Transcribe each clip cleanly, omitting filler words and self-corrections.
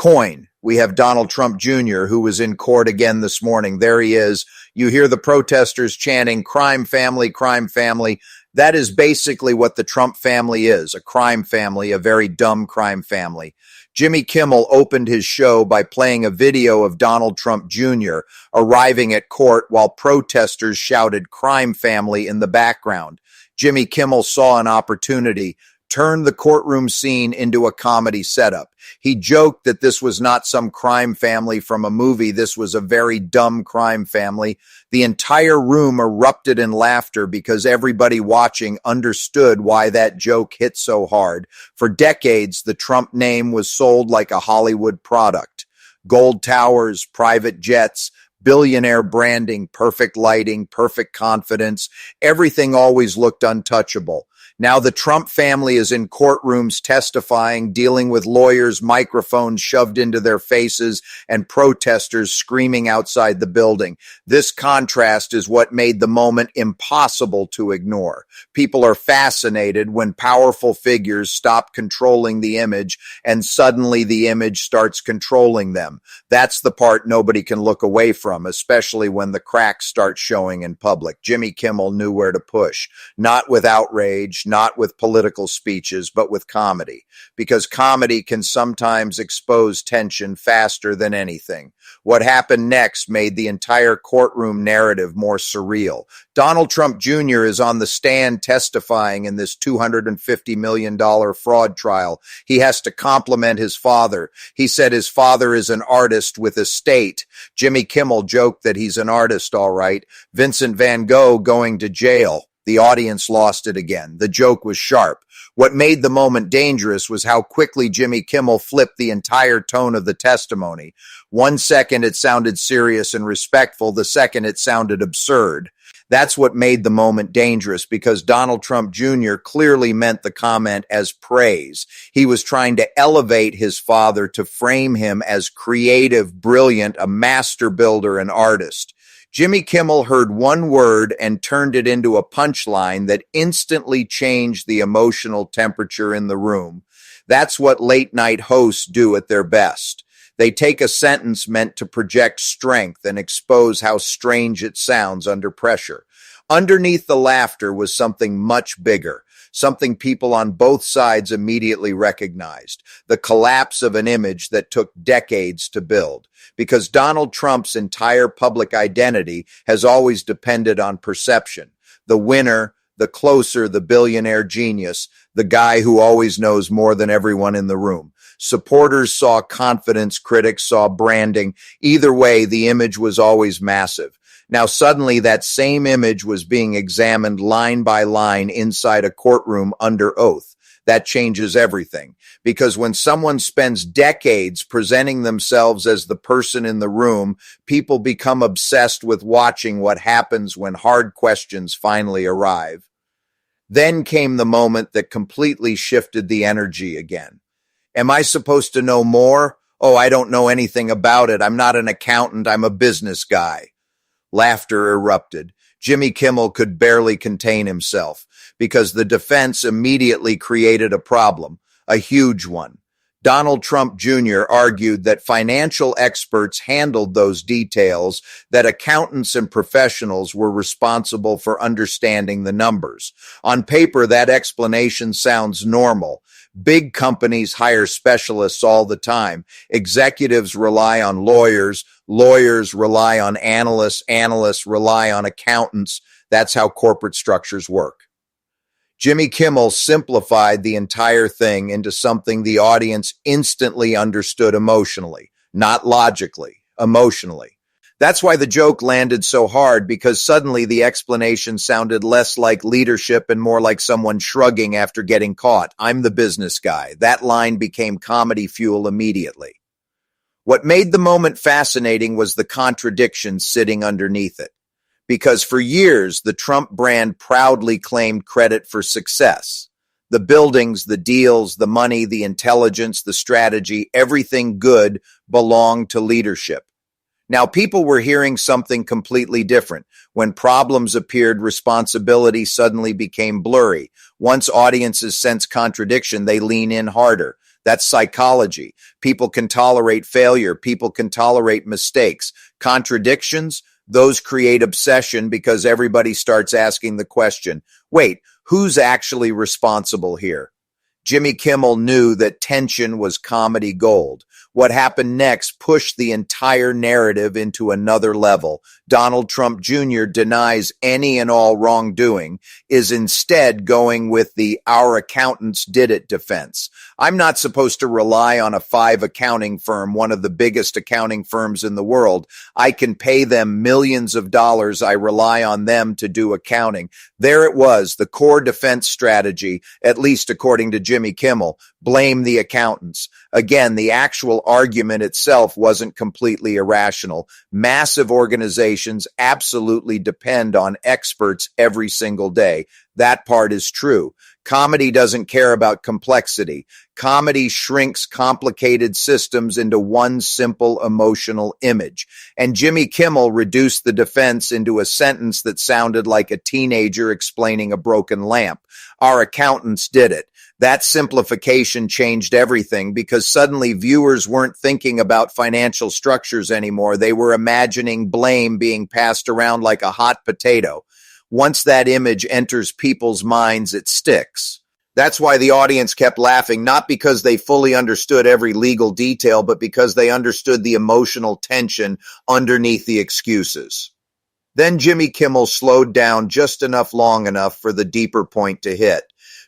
Coin. We have Donald Trump Jr., who was in court again this morning. There he is. You hear the protesters chanting, crime family, crime family. That is basically what the Trump family is, a crime family, a very dumb crime family. Jimmy Kimmel opened his show by playing a video of Donald Trump Jr. arriving at court while protesters shouted crime family in the background. Jimmy Kimmel saw an opportunity, turned the courtroom scene into a comedy setup. He joked that this was not some crime family from a movie. This was a very dumb crime family. The entire room erupted in laughter because everybody watching understood why that joke hit so hard. For decades, the Trump name was sold like a Hollywood product. Gold towers, private jets, billionaire branding, perfect lighting, perfect confidence. Everything always looked untouchable. Now the Trump family is in courtrooms testifying, dealing with lawyers, microphones shoved into their faces, and protesters screaming outside the building. This contrast is what made the moment impossible to ignore. People are fascinated when powerful figures stop controlling the image and suddenly the image starts controlling them. That's the part nobody can look away from, especially when the cracks start showing in public. Jimmy Kimmel knew where to push, not with outrage, not with political speeches, but with comedy, because comedy can sometimes expose tension faster than anything. What happened next made the entire courtroom narrative more surreal. Donald Trump Jr. is on the stand testifying in this $250 million fraud trial. He has to compliment his father. He said his father is an artist with estate. Jimmy Kimmel joked that he's an artist, all right. Vincent van Gogh going to jail. The audience lost it again. The joke was sharp. What made the moment dangerous was how quickly Jimmy Kimmel flipped the entire tone of the testimony. 1 second it sounded serious and respectful. The second it sounded absurd. That's what made the moment dangerous, because Donald Trump Jr. clearly meant the comment as praise. He was trying to elevate his father, to frame him as creative, brilliant, a master builder, an artist. Jimmy Kimmel heard one word and turned it into a punchline that instantly changed the emotional temperature in the room. That's what late-night hosts do at their best. They take a sentence meant to project strength and expose how strange it sounds under pressure. Underneath the laughter was something much bigger, something people on both sides immediately recognized: the collapse of an image that took decades to build. Because Donald Trump's entire public identity has always depended on perception. The winner, the closer, the billionaire genius, the guy who always knows more than everyone in the room. Supporters saw confidence, critics saw branding. Either way, the image was always massive. Now suddenly that same image was being examined line by line inside a courtroom under oath. That changes everything, because when someone spends decades presenting themselves as the person in the room, people become obsessed with watching what happens when hard questions finally arrive. Then came the moment that completely shifted the energy again. Am I supposed to know more? Oh, I don't know anything about it. I'm not an accountant. I'm a business guy. Laughter erupted. Jimmy Kimmel could barely contain himself, because the defense immediately created a problem, a huge one. Donald Trump Jr. argued that financial experts handled those details, that accountants and professionals were responsible for understanding the numbers. On paper, that explanation sounds normal. Big companies hire specialists all the time. Executives rely on lawyers. Lawyers rely on analysts. Analysts rely on accountants. That's how corporate structures work. Jimmy Kimmel simplified the entire thing into something the audience instantly understood emotionally, not logically, emotionally. That's why the joke landed so hard, because suddenly the explanation sounded less like leadership and more like someone shrugging after getting caught. I'm the business guy. That line became comedy fuel immediately. What made the moment fascinating was the contradiction sitting underneath it. Because for years, the Trump brand proudly claimed credit for success. The buildings, the deals, the money, the intelligence, the strategy, everything good belonged to leadership. Now, people were hearing something completely different. When problems appeared, responsibility suddenly became blurry. Once audiences sense contradiction, they lean in harder. That's psychology. People can tolerate failure. People can tolerate mistakes. Contradictions, those create obsession because everybody starts asking the question, wait, who's actually responsible here? Jimmy Kimmel knew that tension was comedy gold. What happened next pushed the entire narrative into another level. Donald Trump Jr. denies any and all wrongdoing, is instead going with the "our accountants did it" defense. I'm not supposed to rely on a 5 accounting firm, one of the biggest accounting firms in the world. I can pay them millions of dollars. I rely on them to do accounting. There it was, the core defense strategy, at least according to Jimmy Kimmel. Blame the accountants. Again, the actual argument itself wasn't completely irrational. Massive organizations absolutely depend on experts every single day. That part is true. Comedy doesn't care about complexity. Comedy shrinks complicated systems into one simple emotional image. And Jimmy Kimmel reduced the defense into a sentence that sounded like a teenager explaining a broken lamp. Our accountants did it. That simplification changed everything because suddenly viewers weren't thinking about financial structures anymore. They were imagining blame being passed around like a hot potato. Once that image enters people's minds, it sticks. That's why the audience kept laughing, not because they fully understood every legal detail, but because they understood the emotional tension underneath the excuses. Then Jimmy Kimmel slowed down just long enough for the deeper point to hit,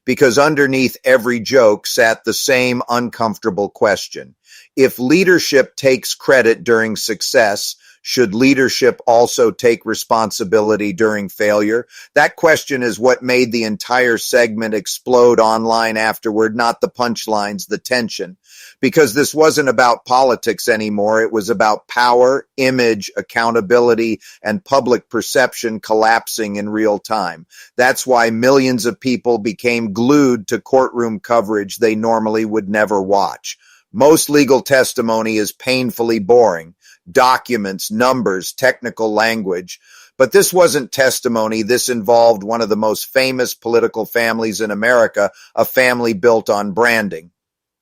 because underneath every joke sat the same uncomfortable question. If leadership takes credit during success, should leadership also take responsibility during failure? That question is what made the entire segment explode online afterward, not the punchlines, the tension. Because this wasn't about politics anymore. It was about power, image, accountability, and public perception collapsing in real time. That's why millions of people became glued to courtroom coverage they normally would never watch. Most legal testimony is painfully boring. Documents, numbers, technical language. But this wasn't testimony. This involved one of the most famous political families in America, a family built on branding.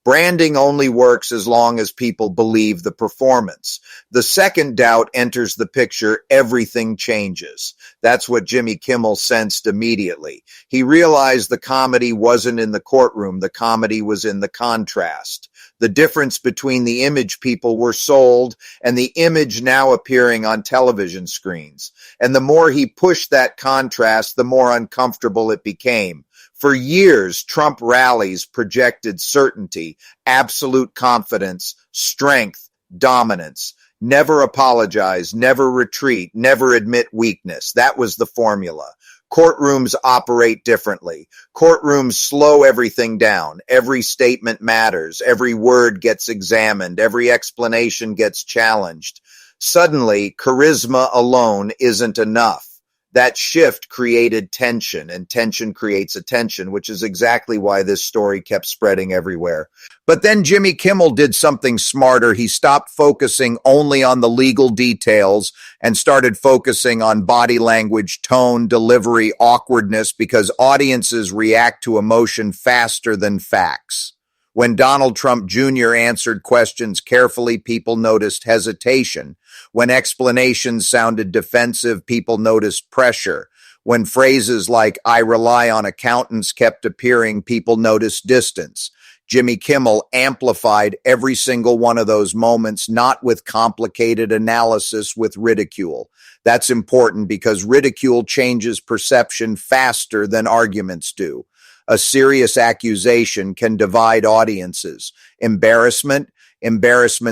Branding only works as long as people believe the performance. The second doubt enters the picture, everything changes. That's what Jimmy Kimmel sensed immediately. He realized the comedy wasn't in the courtroom. The comedy was in the contrast. The difference between the image people were sold and the image now appearing on television screens. And the more he pushed that contrast, the more uncomfortable it became. For years, Trump rallies projected certainty, absolute confidence, strength, dominance. Never apologize, never retreat, never admit weakness. That was the formula. Courtrooms operate differently. Courtrooms slow everything down. Every statement matters. Every word gets examined. Every explanation gets challenged. Suddenly, charisma alone isn't enough. That shift created tension, and tension creates attention, which is exactly why this story kept spreading everywhere. But then Jimmy Kimmel did something smarter. He stopped focusing only on the legal details and started focusing on body language, tone, delivery, awkwardness, because audiences react to emotion faster than facts. When Donald Trump Jr. answered questions carefully, people noticed hesitation. When explanations sounded defensive, people noticed pressure. When phrases like "I rely on accountants" kept appearing, people noticed distance. Jimmy Kimmel amplified every single one of those moments, not with complicated analysis, with ridicule. That's important because ridicule changes perception faster than arguments do. A serious accusation can divide audiences. Embarrassment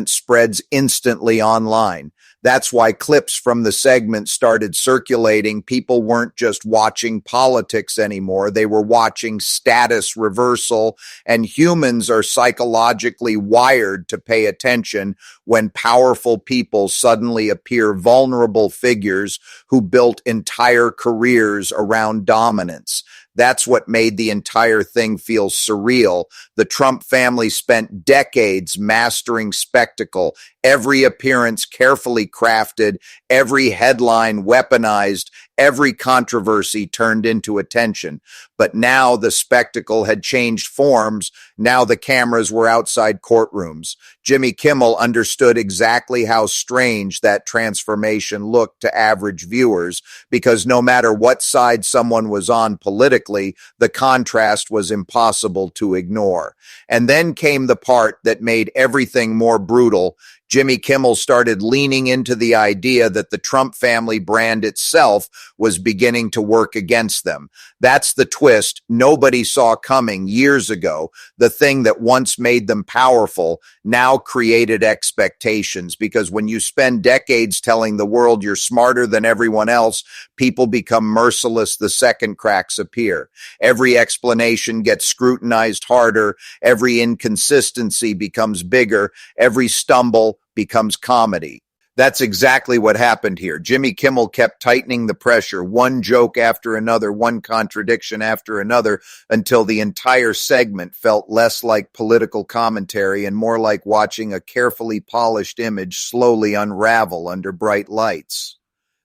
spreads instantly online. That's why clips from the segment started circulating. People weren't just watching politics anymore. They were watching status reversal, and humans are psychologically wired to pay attention when powerful people suddenly appear vulnerable figures who built entire careers around dominance. That's what made the entire thing feel surreal. The Trump family spent decades mastering spectacle, every appearance carefully crafted, every headline weaponized, every controversy turned into attention. But now the spectacle had changed forms. Now the cameras were outside courtrooms. Jimmy Kimmel understood exactly how strange that transformation looked to average viewers, because no matter what side someone was on politically, the contrast was impossible to ignore. And then came the part that made everything more brutal. Jimmy Kimmel started leaning into the idea that the Trump family brand itself was beginning to work against them. That's the twist nobody saw coming years ago. The thing that once made them powerful now created expectations, because when you spend decades telling the world you're smarter than everyone else, people become merciless the second cracks appear. Every explanation gets scrutinized harder. Every inconsistency becomes bigger. Every stumble becomes comedy. That's exactly what happened here. Jimmy Kimmel kept tightening the pressure, one joke after another, one contradiction after another, until the entire segment felt less like political commentary and more like watching a carefully polished image slowly unravel under bright lights.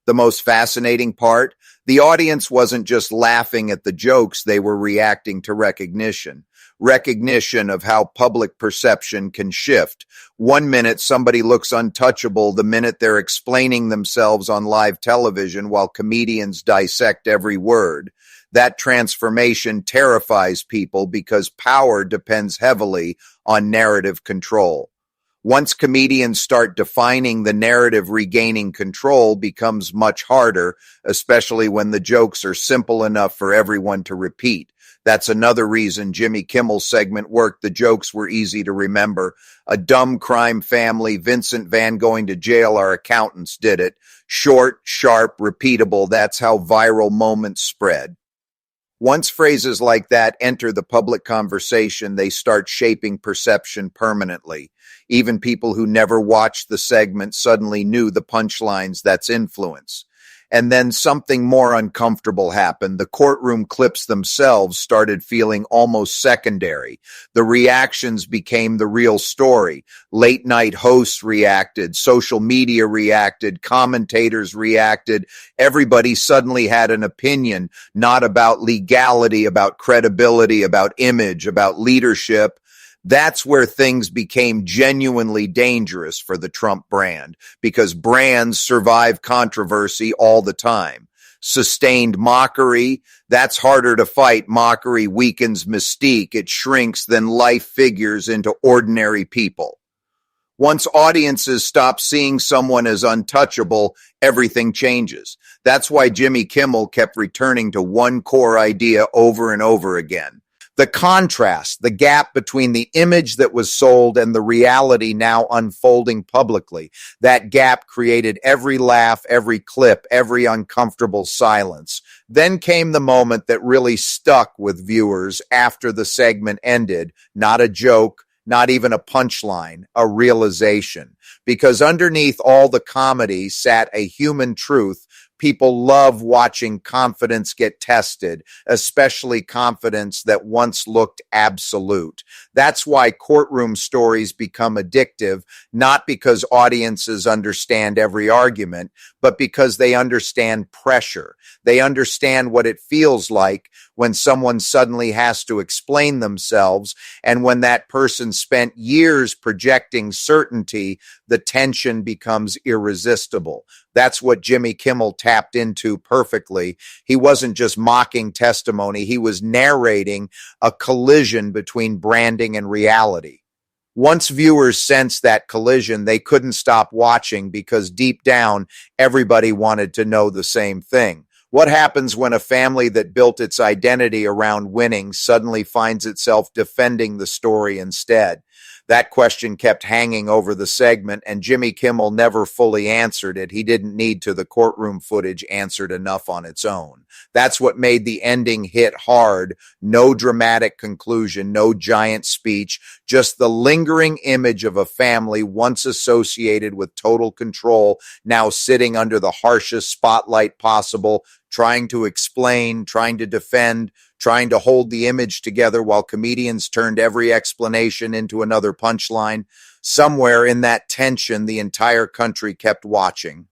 The most fascinating part? The audience wasn't just laughing at the jokes, they were reacting to recognition. Recognition of how public perception can shift. 1 minute somebody looks untouchable the minute they're explaining themselves on live television while comedians dissect every word. That transformation terrifies people because power depends heavily on narrative control. Once comedians start defining the narrative, regaining control becomes much harder, especially when the jokes are simple enough for everyone to repeat. That's another reason Jimmy Kimmel's segment worked. The jokes were easy to remember. A dumb crime family, Vincent Van going to jail, our accountants did it. Short, sharp, repeatable. That's how viral moments spread. Once phrases like that enter the public conversation, they start shaping perception permanently. Even people who never watched the segment suddenly knew the punchlines. That's influence. And then something more uncomfortable happened. The courtroom clips themselves started feeling almost secondary. The reactions became the real story. Late night hosts reacted, social media reacted, commentators reacted. Everybody suddenly had an opinion, not about legality, about credibility, about image, about leadership. That's where things became genuinely dangerous for the Trump brand, because brands survive controversy all the time. Sustained mockery, that's harder to fight. Mockery weakens mystique. It shrinks then life figures into ordinary people. Once audiences stop seeing someone as untouchable, everything changes. That's why Jimmy Kimmel kept returning to one core idea over and over again. The contrast, the gap between the image that was sold and the reality now unfolding publicly, that gap created every laugh, every clip, every uncomfortable silence. Then came the moment that really stuck with viewers after the segment ended. Not a joke, not even a punchline, a realization. Because underneath all the comedy sat a human truth. People love watching confidence get tested, especially confidence that once looked absolute. That's why courtroom stories become addictive, not because audiences understand every argument, but because they understand pressure. They understand what it feels like when someone suddenly has to explain themselves, and when that person spent years projecting certainty, the tension becomes irresistible. That's what Jimmy Kimmel tapped into perfectly. He wasn't just mocking testimony, he was narrating a collision between branding and reality. Once viewers sensed that collision, they couldn't stop watching, because deep down, everybody wanted to know the same thing. What happens when a family that built its identity around winning suddenly finds itself defending the story instead? That question kept hanging over the segment, and Jimmy Kimmel never fully answered it. He didn't need to. The courtroom footage answered enough on its own. That's what made the ending hit hard. No dramatic conclusion, no giant speech, just the lingering image of a family once associated with total control, now sitting under the harshest spotlight possible, trying to explain, trying to defend, trying to hold the image together while comedians turned every explanation into another punchline. Somewhere in that tension, the entire country kept watching.